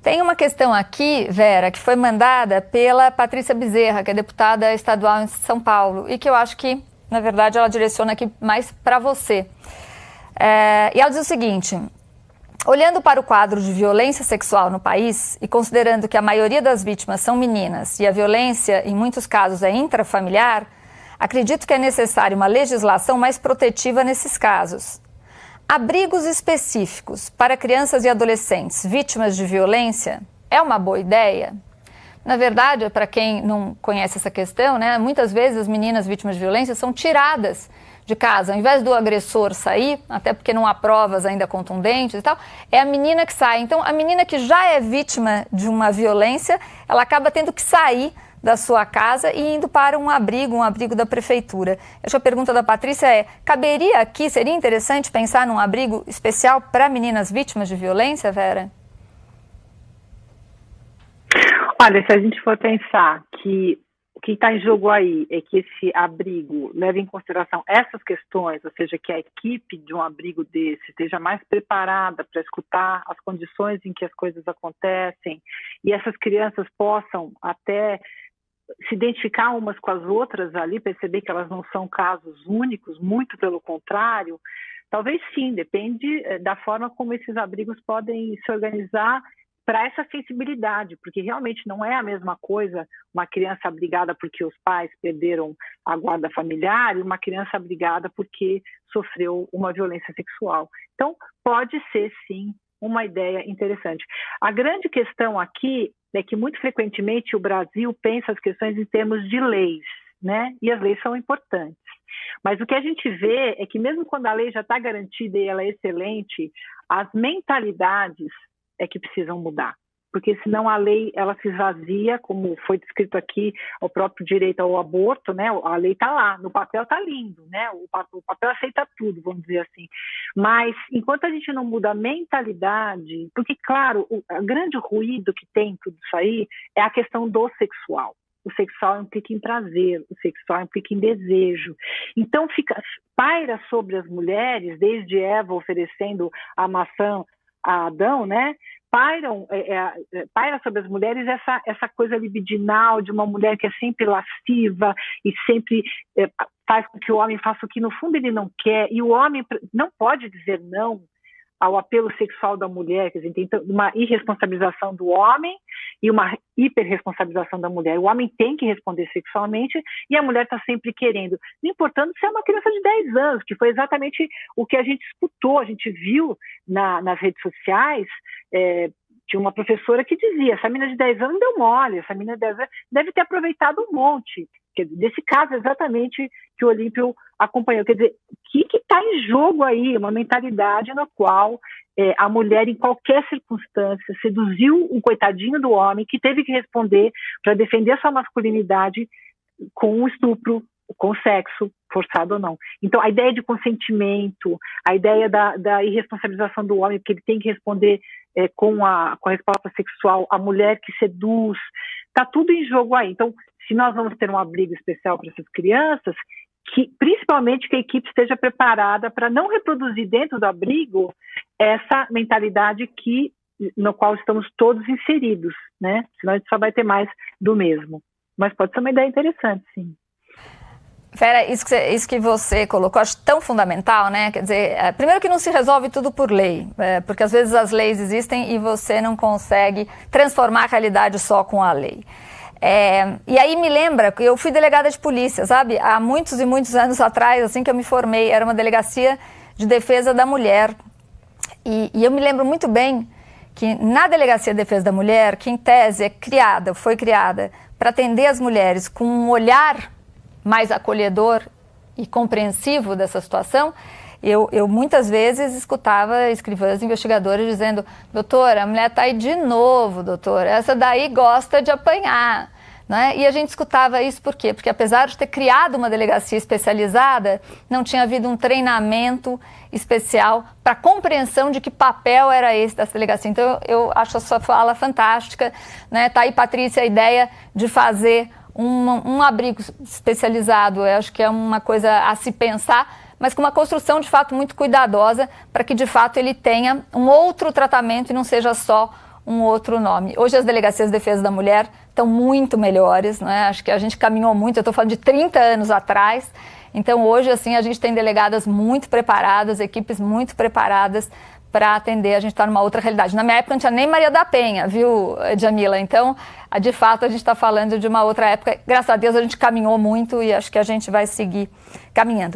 Tem uma questão aqui, Vera, que foi mandada pela Patrícia Bezerra, que é deputada estadual em São Paulo, e que eu acho que, na verdade, ela direciona aqui mais para você. E ela diz o seguinte: olhando para o quadro de violência sexual no país e considerando que a maioria das vítimas são meninas e a violência, em muitos casos, é intrafamiliar, acredito que é necessária uma legislação mais protetiva nesses casos. Abrigos específicos para crianças e adolescentes vítimas de violência é uma boa ideia? Na verdade, para quem não conhece essa questão, né, muitas vezes as meninas vítimas de violência são tiradas de casa. Ao invés do agressor sair, até porque não há provas ainda contundentes e tal, é a menina que sai. Então, a menina que já é vítima de uma violência, ela acaba tendo que sair da sua casa e indo para um abrigo da prefeitura. A pergunta da Patrícia é: caberia aqui, seria interessante pensar num abrigo especial para meninas vítimas de violência, Vera? Olha, se a gente for pensar que o que está em jogo aí é que esse abrigo leve em consideração essas questões, ou seja, que a equipe de um abrigo desse esteja mais preparada para escutar as condições em que as coisas acontecem e essas crianças possam até se identificar umas com as outras ali, perceber que elas não são casos únicos, muito pelo contrário, talvez sim, depende da forma como esses abrigos podem se organizar para essa sensibilidade, porque realmente não é a mesma coisa uma criança abrigada porque os pais perderam a guarda familiar e uma criança abrigada porque sofreu uma violência sexual. Então, pode ser sim uma ideia interessante. A grande questão aqui é que muito frequentemente o Brasil pensa as questões em termos de leis, né? E as leis são importantes. Mas o que a gente vê é que mesmo quando a lei já está garantida e ela é excelente, as mentalidades é que precisam mudar. Porque senão a lei ela se esvazia, como foi descrito aqui, o próprio direito ao aborto, né? A lei está lá, no papel está lindo, né? O papel aceita tudo, vamos dizer assim. Mas enquanto a gente não muda a mentalidade, porque claro, o grande ruído que tem tudo isso aí é a questão do sexual. O sexual implica em prazer, o sexual implica em desejo. Então paira sobre as mulheres, desde Eva oferecendo a maçã a Adão, né? Paira sobre as mulheres essa coisa libidinal de uma mulher que é sempre lasciva e sempre faz com que o homem faça o que no fundo ele não quer, e o homem não pode dizer não ao apelo sexual da mulher. Quer dizer, tem uma irresponsabilização do homem e uma hiperresponsabilização da mulher. O homem tem que responder sexualmente e a mulher está sempre querendo, não importando se é uma criança de 10 anos, que foi exatamente o que a gente escutou, a gente viu nas redes sociais. Tinha uma professora que dizia: essa menina de 10 anos deu mole, essa menina de 10 anos deve ter aproveitado um monte. Desse caso exatamente que o Olímpio acompanhou. Quer dizer, o que está em jogo aí? Uma mentalidade na qual a mulher, em qualquer circunstância, seduziu um coitadinho do homem que teve que responder para defender a sua masculinidade com um estupro, com sexo, forçado ou não. Então, a ideia de consentimento, a ideia da irresponsabilização do homem, porque ele tem que responder com a resposta sexual, a mulher que seduz, está tudo em jogo aí. Então, se nós vamos ter um abrigo especial para essas crianças, principalmente que a equipe esteja preparada para não reproduzir dentro do abrigo essa mentalidade no qual estamos todos inseridos, né? Senão a gente só vai ter mais do mesmo. Mas pode ser uma ideia interessante, sim. Vera, isso que você colocou, acho tão fundamental, né? Quer dizer, primeiro que não se resolve tudo por lei, porque às vezes as leis existem e você não consegue transformar a realidade só com a lei. E aí me lembra que eu fui delegada de polícia, sabe? Há muitos e muitos anos atrás, assim que eu me formei, era uma delegacia de defesa da mulher. E eu me lembro muito bem que na Delegacia de Defesa da Mulher, que em tese foi criada para atender as mulheres com um olhar mais acolhedor e compreensivo dessa situação, eu muitas vezes escutava escrivãs investigadoras dizendo: doutora, a mulher está aí de novo, doutora, essa daí gosta de apanhar. Né? E a gente escutava isso por quê? Porque apesar de ter criado uma delegacia especializada, não tinha havido um treinamento especial para compreensão de que papel era esse dessa delegacia. Então eu acho a sua fala fantástica, né? Tá aí, Patrícia, a ideia de fazer um abrigo especializado. Eu acho que é uma coisa a se pensar, mas com uma construção de fato muito cuidadosa, para que de fato ele tenha um outro tratamento e não seja só um outro nome. Hoje as delegacias de defesa da mulher estão muito melhores, né? Acho que a gente caminhou muito, eu estou falando de 30 anos atrás. Então hoje assim a gente tem delegadas muito preparadas, equipes muito preparadas para atender, a gente está numa outra realidade. Na minha época não tinha nem Maria da Penha, viu, Djamila? Então, de fato, a gente está falando de uma outra época. Graças a Deus a gente caminhou muito e acho que a gente vai seguir caminhando.